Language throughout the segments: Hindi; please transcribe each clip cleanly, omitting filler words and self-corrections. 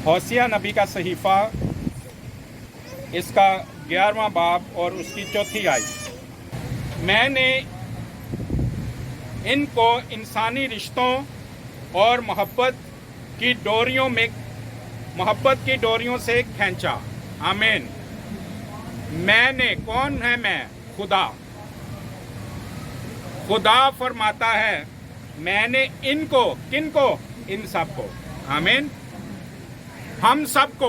होसिया नबी का सहीफ़ा, इसका 11वां बाब और उसकी 4थी आयत। मैंने इनको इंसानी रिश्तों और मोहब्बत की डोरियों से खींचा। आमीन। मैंने, कौन है मैं? खुदा फरमाता है, मैंने इनको, किनको? इन सबको, आमीन, हम सबको,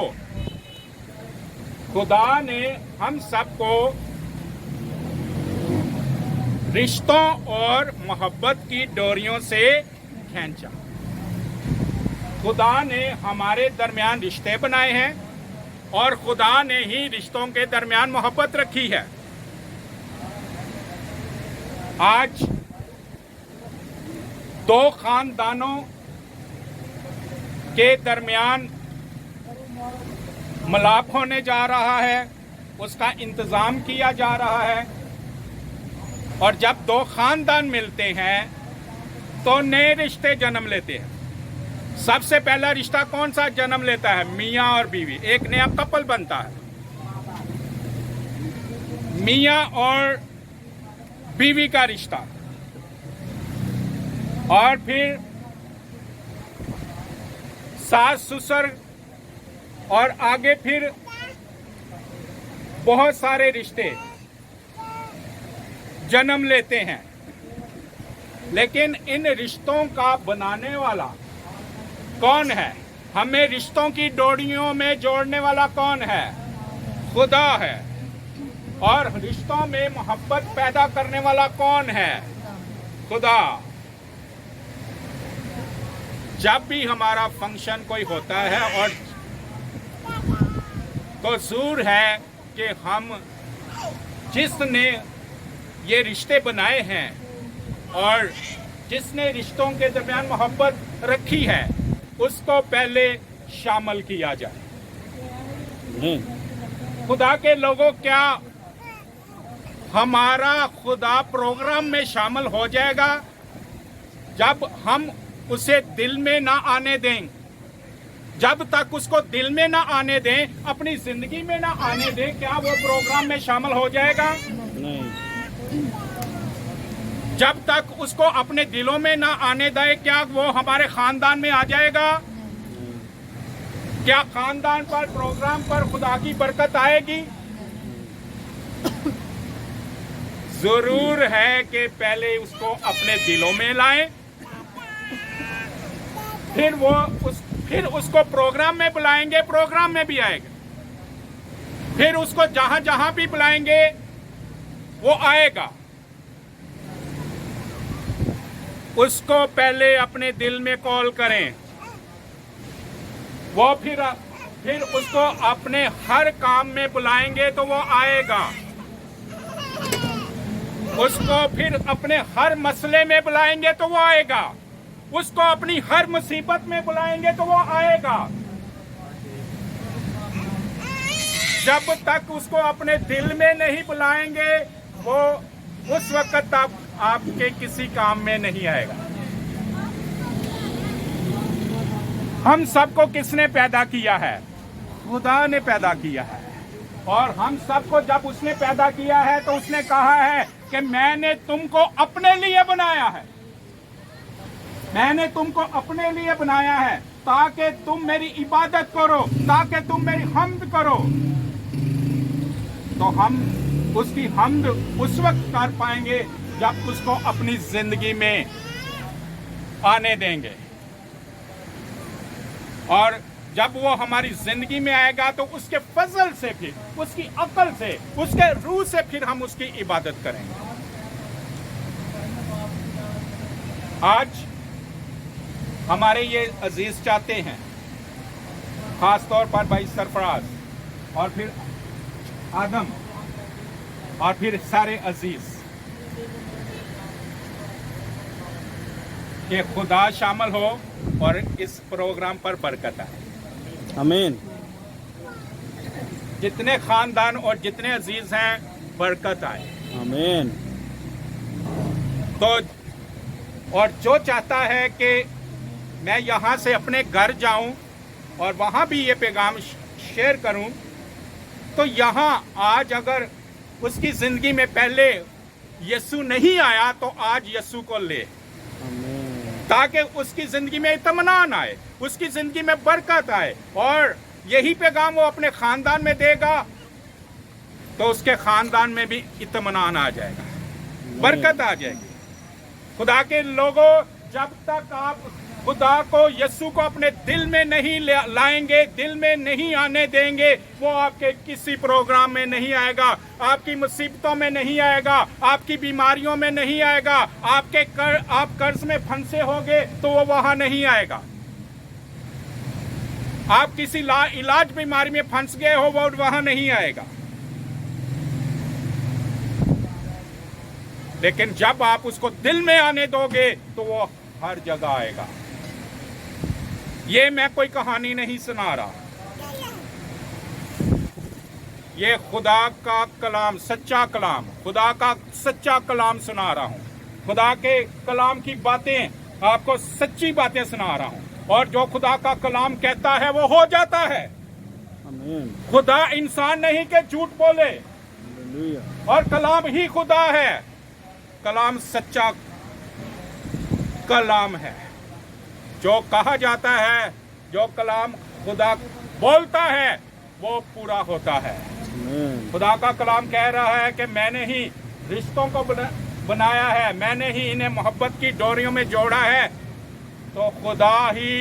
खुदा ने हम सबको रिश्तों और मोहब्बत की डोरियों से खींचा। खुदा ने हमारे दरमियान रिश्ते बनाए हैं और खुदा ने ही रिश्तों के दरमियान मोहब्बत रखी है। आज दो खानदानों के दरमियान मिलाप होने जा रहा है, उसका इंतजाम किया जा रहा है। और जब दो खानदान मिलते हैं तो नए रिश्ते जन्म लेते हैं। सबसे पहला रिश्ता कौन सा जन्म लेता है? मियाँ और बीवी, एक नया कपल बनता है। मियाँ और बीवी का रिश्ता, और फिर सास ससुर, और आगे फिर बहुत सारे रिश्ते जन्म लेते हैं। लेकिन इन रिश्तों का बनाने वाला कौन है? हमें रिश्तों की डोरियों में जोड़ने वाला कौन है? खुदा है। और रिश्तों में मोहब्बत पैदा करने वाला कौन है? खुदा। जब भी हमारा फंक्शन कोई होता है और तो जरूर है कि हम, जिसने ये रिश्ते बनाए हैं और जिसने रिश्तों के दरमियान मोहब्बत रखी है, उसको पहले शामिल किया जाए। खुदा के लोगों, क्या हमारा खुदा प्रोग्राम में शामिल हो जाएगा जब हम उसे दिल में ना आने दें? जब तक उसको दिल में ना आने दें, अपनी जिंदगी में ना आने दें, क्या वो प्रोग्राम में शामिल हो जाएगा? नहीं। जब तक उसको अपने दिलों में ना आने दें, क्या वो हमारे खानदान में आ जाएगा? क्या खानदान पर, प्रोग्राम पर खुदा की बरकत आएगी? जरूर है कि पहले उसको अपने दिलों में लाएं, फिर उसको प्रोग्राम में बुलाएंगे, प्रोग्राम में भी आएगा। फिर उसको जहां जहां भी बुलाएंगे वो आएगा। उसको पहले अपने दिल में कॉल करें, वो फिर उसको अपने हर काम में बुलाएंगे तो वो आएगा। उसको फिर अपने हर मसले में बुलाएंगे तो वो आएगा। उसको अपनी हर मुसीबत में बुलाएंगे तो वो आएगा। जब तक उसको अपने दिल में नहीं बुलाएंगे, वो उस वक्त तक आपके किसी काम में नहीं आएगा। हम सबको किसने पैदा किया है? खुदा ने पैदा किया है। और हम सबको जब उसने पैदा किया है तो उसने कहा है कि मैंने तुमको अपने लिए बनाया है। मैंने तुमको अपने लिए बनाया है ताकि तुम मेरी इबादत करो, ताकि तुम मेरी हम्द करो। तो हम उसकी हम्द उस वक्त कर पाएंगे जब उसको अपनी जिंदगी में आने देंगे। और जब वो हमारी जिंदगी में आएगा तो उसके फजल से, फिर उसकी अकल से, उसके रूह से फिर हम उसकी इबादत करेंगे। आज हमारे ये अजीज चाहते हैं, खास तौर पर भाई सरफराज और फिर आदम और फिर सारे अजीज, कि खुदा शामिल हो और इस प्रोग्राम पर बरकत आए। आमीन। जितने खानदान और जितने अजीज हैं, बरकत आए। आमीन। तो और जो चाहता है कि मैं यहाँ से अपने घर जाऊं और वहाँ भी ये पैगाम शेयर करूँ, तो यहाँ आज अगर उसकी ज़िंदगी में पहले यीशु नहीं आया तो आज यीशु को ले, आमीन। ताकि उसकी ज़िंदगी में इत्मीनान आए, उसकी ज़िंदगी में बरकत आए, और यही पैगाम वो अपने ख़ानदान में देगा तो उसके ख़ानदान में भी इत्मीनान आ जाएगा, बरकत आ जाएगी। खुदा के लोगों, जब तक आप खुदा को, यीशु को अपने दिल में नहीं लाएंगे, दिल में नहीं आने देंगे, वो आपके किसी प्रोग्राम में नहीं आएगा, आपकी मुसीबतों में नहीं आएगा, आपकी बीमारियों में नहीं आएगा, आप कर्ज में फंसे होगे तो वो वहां नहीं आएगा, आप किसी इलाज बीमारी में फंस गए हो वो वहां नहीं आएगा। लेकिन जब आप उसको दिल में आने दोगे तो वो हर जगह आएगा। ये मैं कोई कहानी नहीं सुना रहा, ये खुदा का कलाम, सच्चा कलाम, खुदा का सच्चा कलाम सुना रहा हूँ। खुदा के कलाम की बातें, आपको सच्ची बातें सुना रहा हूँ, और जो खुदा का कलाम कहता है वो हो जाता है। आमीन। खुदा इंसान नहीं के झूठ बोले, हालेलुया। और कलाम ही खुदा है। कलाम सच्चा कलाम है, जो कहा जाता है, जो कलाम खुदा बोलता है वो पूरा होता है। आमीन। खुदा का कलाम कह रहा है कि मैंने ही रिश्तों को बनाया है, मैंने ही इन्हें मोहब्बत की डोरियों में जोड़ा है। तो खुदा ही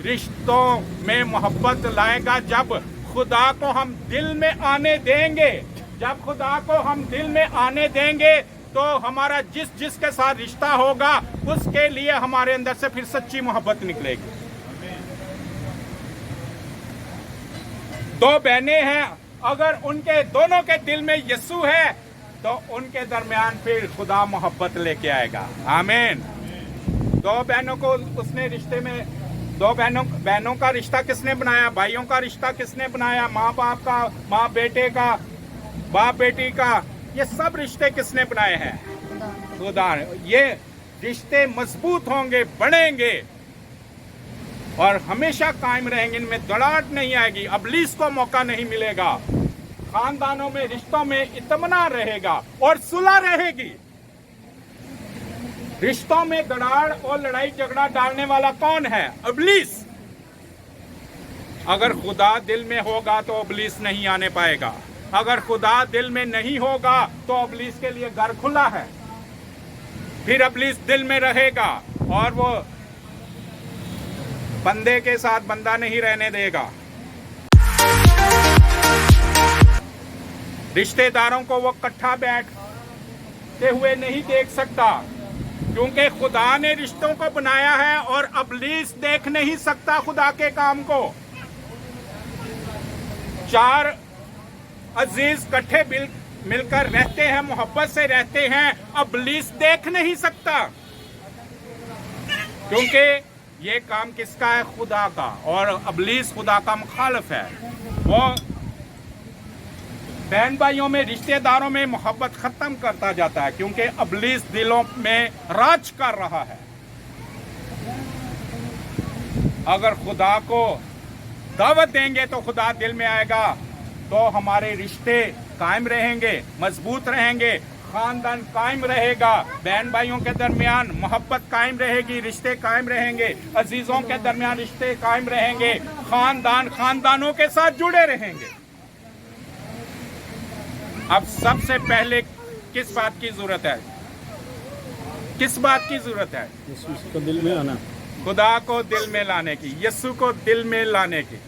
रिश्तों में मोहब्बत लाएगा जब खुदा को हम दिल में आने देंगे। जब खुदा को हम दिल में आने देंगे तो हमारा जिसके साथ रिश्ता होगा उसके लिए हमारे अंदर से फिर सच्ची मोहब्बत निकलेगी। दो बहनें हैं, अगर उनके दोनों के दिल में यीशु है तो उनके दरमियान फिर खुदा मोहब्बत लेके आएगा। आमीन। दो बहनों को उसने रिश्ते में, दो बहनों का रिश्ता किसने बनाया? भाइयों का रिश्ता किसने बनाया? माँ बाप का, माँ बेटे का, बाप बेटी का, ये सब रिश्ते किसने बनाए हैं? खुदा ने। ये रिश्ते मजबूत होंगे, बढ़ेंगे और हमेशा कायम रहेंगे, इनमें दरार नहीं आएगी, इब्लीस को मौका नहीं मिलेगा। खानदानों में, रिश्तों में इत्मीनान रहेगा और सुलह रहेगी। रिश्तों में दरार और लड़ाई झगड़ा डालने वाला कौन है? इब्लीस। अगर खुदा दिल में होगा तो इब्लीस नहीं आने पाएगा। अगर खुदा दिल में नहीं होगा तो इब्लीस के लिए घर खुला है। फिर इब्लीस दिल में रहेगा और वो बंदे के साथ बंदा नहीं रहने देगा। रिश्तेदारों को वो इकट्ठा बैठते हुए नहीं देख सकता, क्योंकि खुदा ने रिश्तों को बनाया है और इब्लीस देख नहीं सकता खुदा के काम को। चार अजीज इकट्ठे मिलकर रहते हैं, मोहब्बत से रहते हैं, इब्लीस देख नहीं सकता, क्योंकि ये काम किसका है? खुदा का। और इब्लीस खुदा का मुखालिफ है। वो बहन भाइयों में, रिश्तेदारों में मोहब्बत खत्म करता जाता है, क्योंकि इब्लीस दिलों में राज कर रहा है। अगर खुदा को दावत देंगे तो खुदा दिल में आएगा, तो हमारे रिश्ते कायम रहेंगे, मजबूत रहेंगे, खानदान कायम रहेगा, बहन भाइयों के दरमियान मोहब्बत कायम रहेगी, रिश्ते कायम रहेंगे, अजीजों के दरमियान रिश्ते कायम रहेंगे, खानदानों के साथ जुड़े रहेंगे। अब सबसे पहले किस बात की जरूरत है? किस बात की जरूरत है? यीशु को दिल में आना, खुदा को दिल में लाने की, यीशु को दिल में लाने की।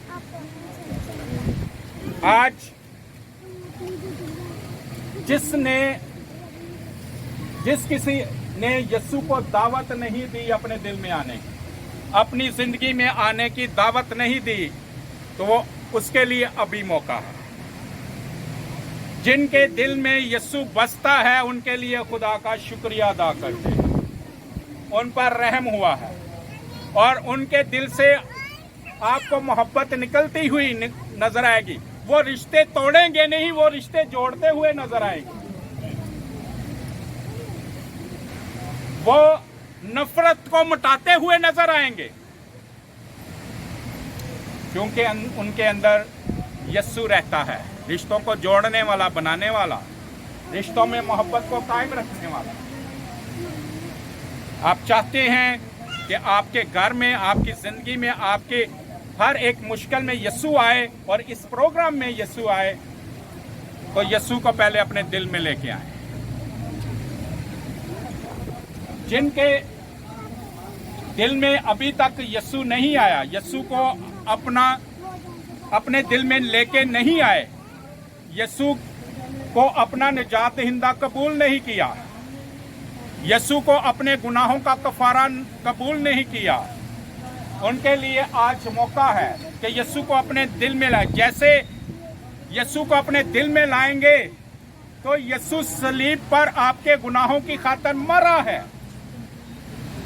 आज जिस किसी ने यीशु को दावत नहीं दी अपने दिल में आने की, अपनी जिंदगी में आने की दावत नहीं दी, तो वो उसके लिए अभी मौका है। जिनके दिल में यीशु बसता है उनके लिए खुदा का शुक्रिया अदा करते हैं। उन पर रहम हुआ है और उनके दिल से आपको मोहब्बत निकलती हुई नजर आएगी। वो रिश्ते तोड़ेंगे नहीं, वो रिश्ते जोड़ते हुए नजर आएंगे। वो नफरत को मिटाते हुए नजर आएंगे। क्योंकि उनके अंदर यस्सु रहता है, रिश्तों को जोड़ने वाला, बनाने वाला, रिश्तों में मोहब्बत को कायम रखने वाला। आप चाहते हैं कि आपके घर में, आपकी जिंदगी में, आपके हर एक मुश्किल में यस्सु आए और इस प्रोग्राम में यस्सु आए, तो यस्सु को पहले अपने दिल में लेके आए। जिनके दिल में अभी तक यस्सु नहीं आया, यस्सु को अपने दिल में लेके नहीं आए, यस्सु को अपना निजात हिंदा कबूल नहीं किया, यस्सु को अपने गुनाहों का कफारा कबूल नहीं किया, उनके लिए आज मौका है कि यस्सु को अपने दिल में लाए। जैसे यस्सु को अपने दिल में लाएंगे तो यस्सु सलीब पर आपके गुनाहों की खातिर मरा है।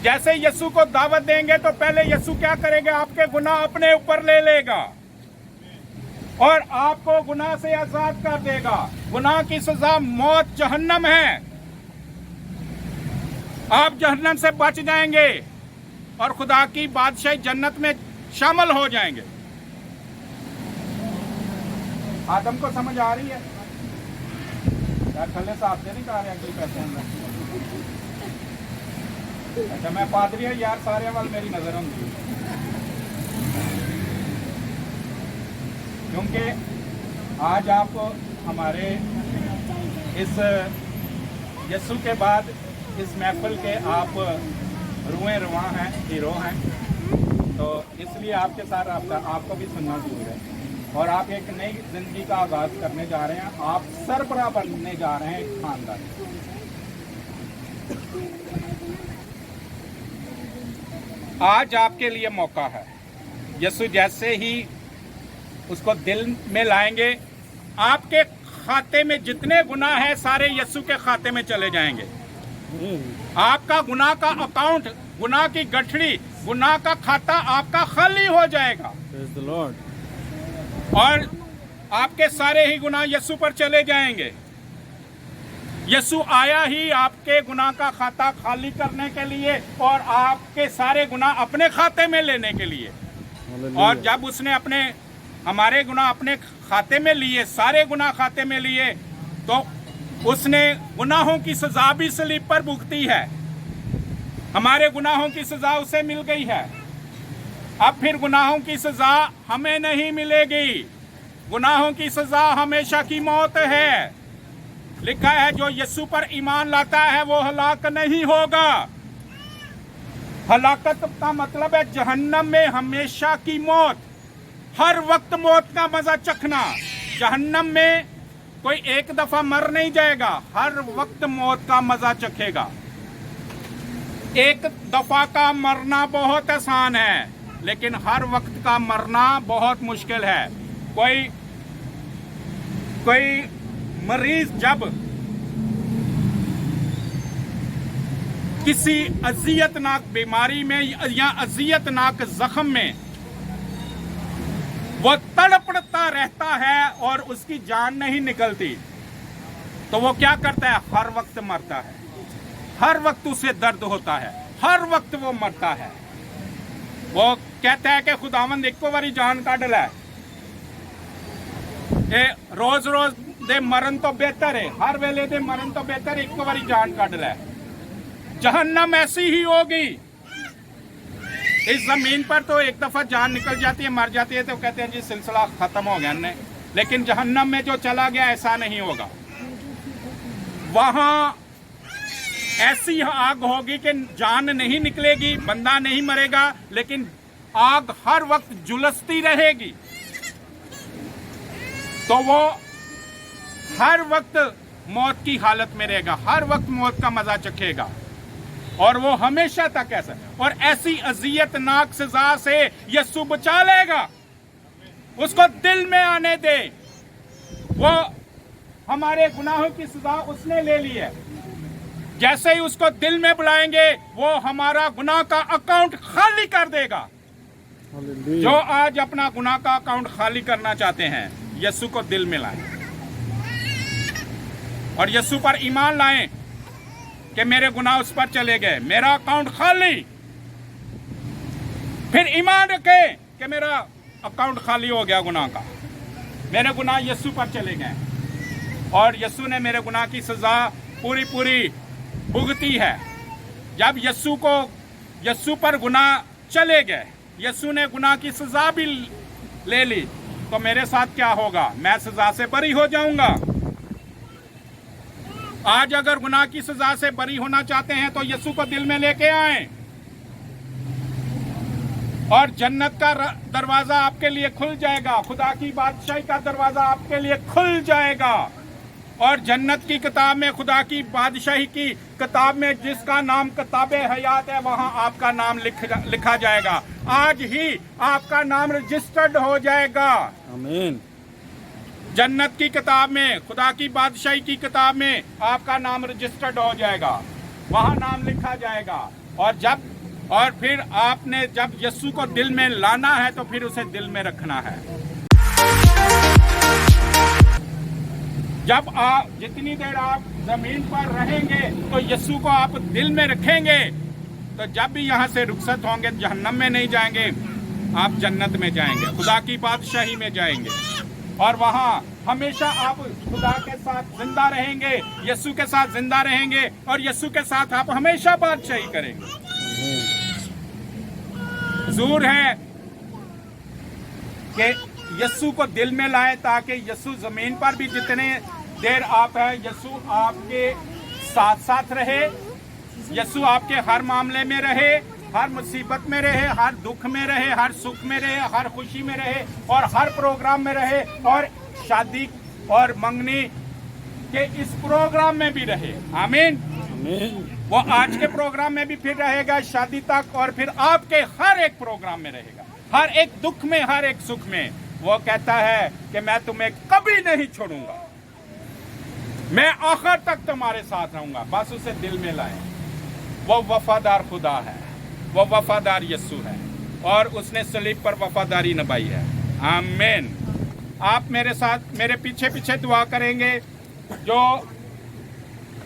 जैसे यस्सु को दावत देंगे तो पहले यस्सु क्या करेगा? आपके गुनाह अपने ऊपर ले लेगा और आपको गुनाह से आजाद कर देगा। गुनाह की सजा मौत, जहन्नम है। आप जहन्नम से बच जाएंगे और खुदा की बादशाही जन्नत में शामिल हो जाएंगे। आदम को समझ आ रही है? यार थल्ले साहब से नहीं कहा रहे अगली पैसे अंदर। अच्छा मैं पादरी है यार, सारे वाल मेरी नजर होंगी, क्योंकि आज आप हमारे इस यस्सु के बाद इस महफिल के आप रुए रुआ हैं, हीरो हैं, तो इसलिए आपके साथ आपको भी सुनना जरूर है। और आप एक नई जिंदगी का आगाज करने जा रहे हैं, आप सरबराह बनने जा रहे हैं एक खानदान। आज आपके लिए मौका है। यस्सु जैसे ही उसको दिल में लाएंगे, आपके खाते में जितने गुनाह है सारे यस्सु के खाते में चले जाएंगे। आपका गुनाह का अकाउंट, गुनाह की गठरी, गुनाह का खाता आपका खाली हो जाएगा। Praise the Lord. और आपके सारे ही गुनाह यस्सु पर चले जाएंगे। यस्सु आया ही आपके गुनाह का खाता खाली करने के लिए और आपके सारे गुनाह अपने खाते में लेने के लिए। Hallelujah. और जब उसने हमारे गुनाह अपने खाते में लिए, सारे गुनाह खाते में लिए, तो उसने गुनाहों की सजा भी सलीब पर भुगती है। हमारे गुनाहों की सजा उसे मिल गई है। अब फिर गुनाहों की सजा हमें नहीं मिलेगी। गुनाहों की सजा हमेशा की मौत है। लिखा है जो यस्सु पर ईमान लाता है वो हलाक नहीं होगा। हलाकत का मतलब है जहन्नम में हमेशा की मौत, हर वक्त मौत का मजा चखना। जहन्नम में कोई एक दफा मर नहीं जाएगा, हर वक्त मौत का मजा चखेगा। एक दफा का मरना बहुत आसान है, लेकिन हर वक्त का मरना बहुत मुश्किल है। कोई मरीज जब किसी अजियतनाक बीमारी में या अजियतनाक जख्म में वो तड़पड़ता रहता है और उसकी जान नहीं निकलती, तो वो क्या करता है? हर वक्त मरता है, हर वक्त उसे दर्द होता है, हर वक्त वो मरता है। वो कहता है कि खुदावंद एको बारी जान काट लै, रोज रोज दे मरण तो बेहतर है, हर वेले दे मरण तो बेहतर है, एको बारी जान काट लै। जहन्नम ऐसी ही होगी। इस जमीन पर तो एक दफा जान निकल जाती है, मर जाती है, तो कहते हैं जी सिलसिला खत्म हो गया ने। लेकिन जहन्नम में जो चला गया ऐसा नहीं होगा। वहां ऐसी आग होगी कि जान नहीं निकलेगी, बंदा नहीं मरेगा, लेकिन आग हर वक्त झुलसती रहेगी। तो वो हर वक्त मौत की हालत में रहेगा, हर वक्त मौत का मजा चखेगा, और वो हमेशा तक ऐसा। और ऐसी अजियतनाक सजा से यस्सु बचा लेगा। उसको दिल में आने दे। वो हमारे गुनाहों की सजा उसने ले ली है। जैसे ही उसको दिल में बुलाएंगे वो हमारा गुनाह का अकाउंट खाली कर देगा। Hallelujah. जो आज अपना गुनाह का अकाउंट खाली करना चाहते हैं, यस्सु को दिल में लाएं और यस्सु पर ईमान लाएं कि मेरे गुनाह उस पर चले गए, मेरा अकाउंट खाली। फिर ईमान रखें कि मेरा अकाउंट खाली हो गया गुनाह का। मेरे गुनाह यीशु पर चले गए और यीशु ने मेरे गुनाह की सजा पूरी पूरी भुगती है। जब यीशु पर गुनाह चले गए, यीशु ने गुनाह की सजा भी ले ली, तो मेरे साथ क्या होगा? मैं सजा से बरी हो जाऊंगा। आज अगर गुनाह की सजा से बरी होना चाहते हैं तो यीशु को दिल में लेके आए और जन्नत का दरवाजा आपके लिए खुल जाएगा। खुदा की बादशाही का दरवाजा आपके लिए खुल जाएगा और जन्नत की किताब में, खुदा की बादशाही की किताब में जिसका नाम किताबे हयात है, वहां आपका नाम लिखा जाएगा। आज ही आपका नाम रजिस्टर्ड हो जाएगा आमीन। जन्नत की किताब में, खुदा की बादशाही की किताब में आपका नाम रजिस्टर्ड हो जाएगा, वहां नाम लिखा जाएगा। और फिर आपने जब यीशु को दिल में लाना है तो फिर उसे दिल में रखना है। जब आप जितनी देर आप जमीन पर रहेंगे तो यीशु को आप दिल में रखेंगे, तो जब भी यहाँ से रुखसत होंगे जहन्नम में नहीं जाएंगे, आप जन्नत में जाएंगे, खुदा की बादशाही में जाएंगे और वहाँ हमेशा आप खुदा के साथ जिंदा रहेंगे, यीशु के साथ जिंदा रहेंगे और यीशु के साथ आप हमेशा बादशाही करेंगे। जरूर है कि यीशु को दिल में लाएं ताकि यीशु जमीन पर भी जितने देर आप हैं, यीशु आपके साथ साथ रहे, यीशु आपके हर मामले में रहे, हर मुसीबत में रहे, हर दुख में रहे, हर सुख में रहे, हर खुशी में रहे और हर प्रोग्राम में रहे और शादी और मंगनी के इस प्रोग्राम में भी रहे। आमीन। वो आज के प्रोग्राम में भी फिर रहेगा शादी तक और फिर आपके हर एक प्रोग्राम में रहेगा, हर एक दुख में, हर एक सुख में। वो कहता है कि मैं तुम्हें कभी नहीं छोड़ूंगा, मैं आखिर तक तुम्हारे साथ रहूंगा। बस उसे दिल में लाएं। वो वफादार खुदा है, वो वफादार यीशु है और उसने सलीब पर वफादारी निभाई है। आमीन। आप मेरे साथ मेरे पीछे पीछे दुआ करेंगे। जो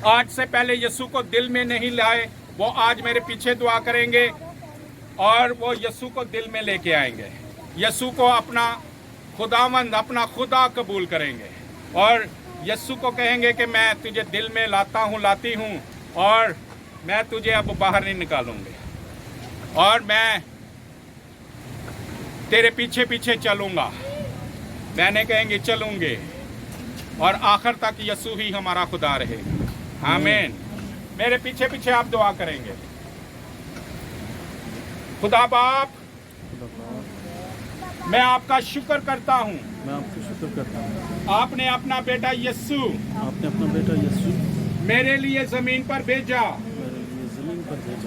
आज से पहले यीशु को दिल में नहीं लाए, वो आज मेरे पीछे दुआ करेंगे और वो यीशु को दिल में लेके आएंगे। यीशु को अपना खुदावंद, अपना खुदा कबूल करेंगे और यीशु को कहेंगे कि मैं तुझे दिल में लाता हूँ, लाती हूँ और मैं तुझे अब बाहर नहीं निकालूंगी और मैं तेरे पीछे पीछे चलूंगा। मैंने कहेंगे चलूंगे और आखिर तक यीशु ही हमारा खुदा रहेगा। आमीन। मेरे पीछे पीछे आप दुआ करेंगे। खुदा बाप, मैं आपका शुक्र करता हूँ, मैं आपका शुक्र करता हूँ। आपने अपना बेटा यीशु मेरे लिए जमीन पर भेजा,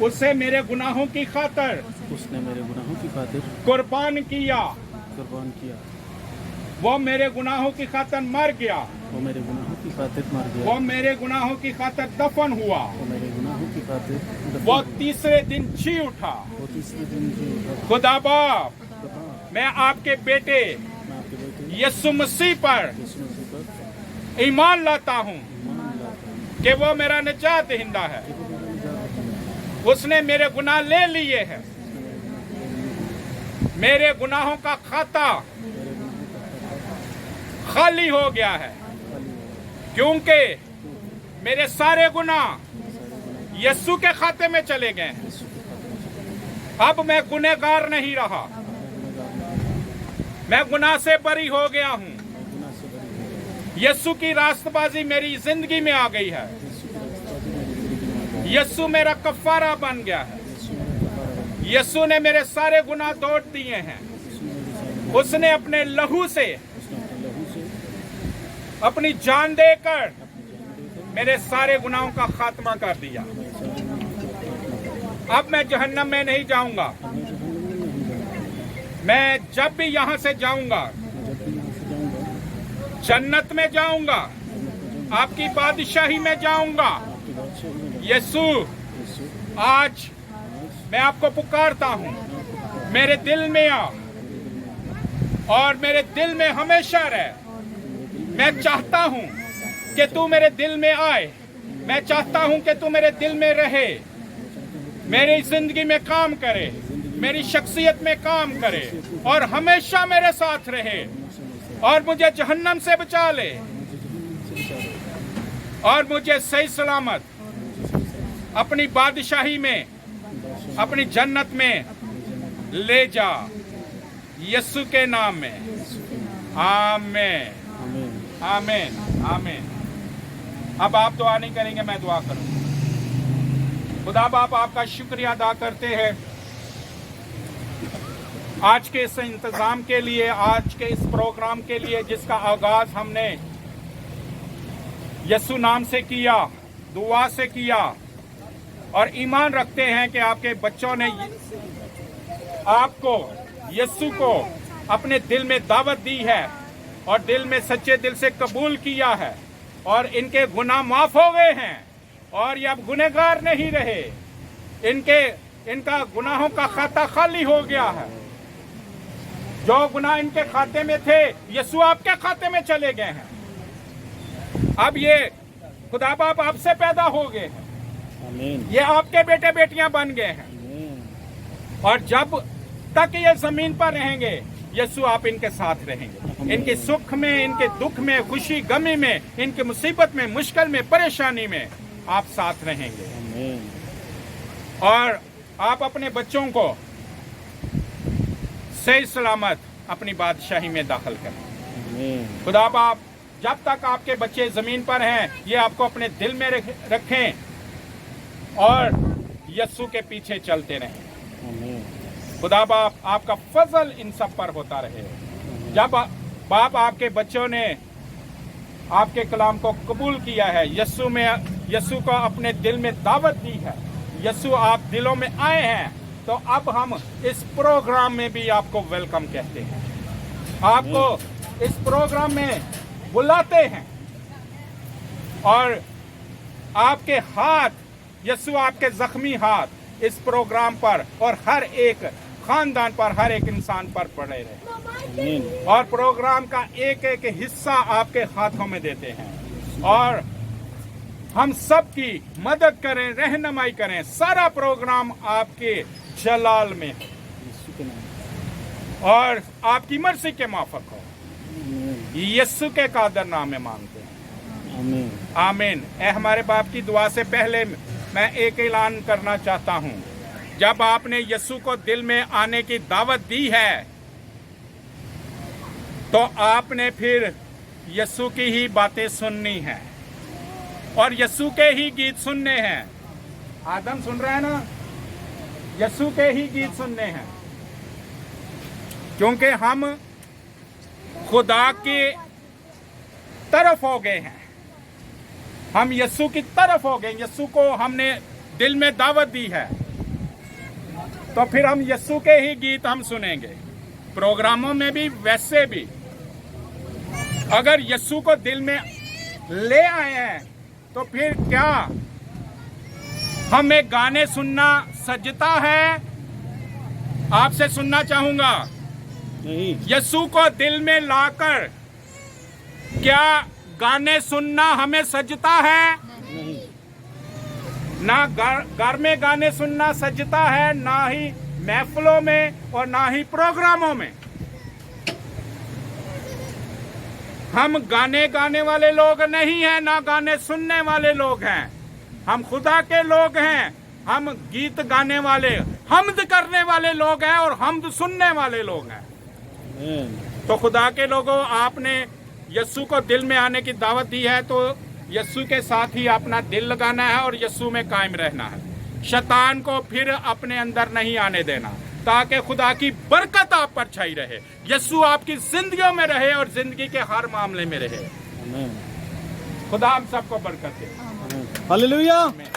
उससे मेरे गुनाहों की खातिर उसने मेरे गुनाहों की खातिर कुर्बान किया, वो मेरे गुनाहों की खातिर मर गया, वो मेरे गुनाहों की खातिर मर गया, वो मेरे गुनाहों की खातिर दफन हुआ, वो मेरे गुनाहों की खातिर वो तीसरे दिन जी उठा। वो तीसरे दिन जी उठा। खुदा बाप, मैं आपके बेटे मैं आपके बेटे यीशु मसीह पर यीशु मसीह पर ईमान लाता हूँ ईमान लाता हूँ कि वो मेरा निजात दहिंदा है। कि वो मेरा निजात दहिंदा है। उसने मेरे गुनाह ले लिए हैं, मेरे गुनाहों का खाता खाली हो गया है, क्योंकि मेरे सारे गुनाह यीशु के खाते में चले गए हैं। अब मैं गुनहगार नहीं रहा, मैं गुनाह से बरी हो गया हूँ। यीशु की रास्तबाजी मेरी जिंदगी में आ गई है। यीशु मेरा कफारा बन गया है। यीशु ने मेरे सारे गुनाह धो दिए हैं। उसने अपने लहू से, अपनी जान देकर मेरे सारे गुनाहों का खात्मा कर दिया। अब मैं जहन्नम में नहीं जाऊंगा। मैं जब भी यहाँ से जाऊंगा जन्नत में जाऊंगा, आपकी बादशाही में जाऊंगा। यीशु, आज मैं आपको पुकारता हूँ, मेरे दिल में आ और मेरे दिल में हमेशा रह। मैं चाहता हूँ कि तू मेरे दिल में आए, मैं चाहता हूँ कि तू मेरे दिल में रहे, मेरी जिंदगी में काम करे। मेरी शख्सियत में काम करे और हमेशा मेरे साथ रहे और मुझे जहन्नम से बचा ले और मुझे सही सलामत अपनी बादशाही में, अपनी जन्नत में ले जा, यीशु के नाम में। आमीन, आमीन। आमीन, आमीन। अब आप दुआ नहीं करेंगे, मैं दुआ करूंगा। खुदा बाप आपका शुक्रिया अदा करते हैं आज के इस इंतजाम के लिए, आज के इस प्रोग्राम के लिए जिसका आगाज हमने यीशु नाम से किया, दुआ से किया और ईमान रखते हैं कि आपके बच्चों ने आपको, यीशु को अपने दिल में दावत दी है और दिल में सच्चे दिल से कबूल किया है और इनके गुनाह माफ हो गए हैं और ये अब गुनहगार नहीं रहे। इनका गुनाहों का खाता खाली हो गया है। जो गुनाह इनके खाते में थे, यीशु आपके खाते में चले गए हैं। अब ये खुदा बाप आपसे पैदा हो गए हैं, आमीन। ये आपके बेटे बेटियां बन गए हैं आमीन। और जब तक ये जमीन पर रहेंगे, यीशु आप इनके साथ रहेंगे। इनके सुख में, इनके दुख में, खुशी गमी में, इनके मुसीबत में, मुश्किल में, परेशानी में आप साथ रहेंगे आमीन। और आप अपने बच्चों को सही सलामत अपनी बादशाही में दाखिल करें। आमीन। खुदा बाप जब तक आपके बच्चे जमीन पर हैं, ये आपको अपने दिल में रखें और यीशु के पीछे चलते रहें। आमीन। खुदा खुदा बाप आपका फजल इन सब पर होता रहे। जब बाप आपके बच्चों ने आपके कलाम को कबूल किया है, यीशु को अपने दिल में दावत दी है, यीशु आप दिलों में आए हैं, तो अब हम इस प्रोग्राम में भी आपको वेलकम कहते हैं, आपको इस प्रोग्राम में बुलाते हैं और आपके हाथ, यीशु आपके जख्मी हाथ इस प्रोग्राम पर और हर एक खानदान पर, हर एक इंसान पर पड़े रहे आमीन। और प्रोग्राम का एक एक हिस्सा आपके हाथों में देते हैं और हम सब की मदद करें, रहनुमाई करें। सारा प्रोग्राम आपके जलाल में है यीशु के नाम। और आपकी मर्जी के माफक हो। आमीन। यीशु के कादर नाम में मांगते हैं, आमीन। आमीन। ए हमारे बाप की दुआ से पहले मैं एक ऐलान करना चाहता हूँ। जब आपने यीशु को दिल में आने की दावत दी है, तो आपने फिर यीशु की ही बातें सुननी है और यीशु के ही गीत सुनने हैं। आदम सुन रहे हैं ना? यीशु के ही गीत सुनने हैं, क्योंकि हम खुदा के तरफ हो गए हैं, हम यीशु की तरफ हो गए। यीशु को हमने दिल में दावत दी है, तो फिर हम यीशु के ही गीत हम सुनेंगे, प्रोग्रामों में भी, वैसे भी। अगर यीशु को दिल में ले आए हैं, तो फिर क्या हमें गाने सुनना सजता है? आपसे सुनना चाहूंगा, नहीं। यीशु को दिल में लाकर क्या गाने सुनना हमें सजता है? नहीं। ना घर में गाने सुनना सजता है, ना ही महफिलों में और ना ही प्रोग्रामों में। हम गाने गाने वाले लोग नहीं हैं, ना गाने सुनने वाले लोग हैं। हम खुदा के लोग हैं, हम गीत गाने वाले, हम्द करने वाले लोग हैं और हम्द सुनने वाले लोग हैं। आमीन। तो खुदा के लोगों, आपने यीशु को दिल में आने की दावत दी है, तो यीशु के साथ ही अपना दिल लगाना है और यीशु में कायम रहना है। शैतान को फिर अपने अंदर नहीं आने देना, ताकि खुदा की बरकत आप पर छाई रहे, यीशु आपकी जिंदगियों में रहे और जिंदगी के हर मामले में रहे। आमीन। खुदा हम सबको बरकत दे। हालेलुया। आमीन।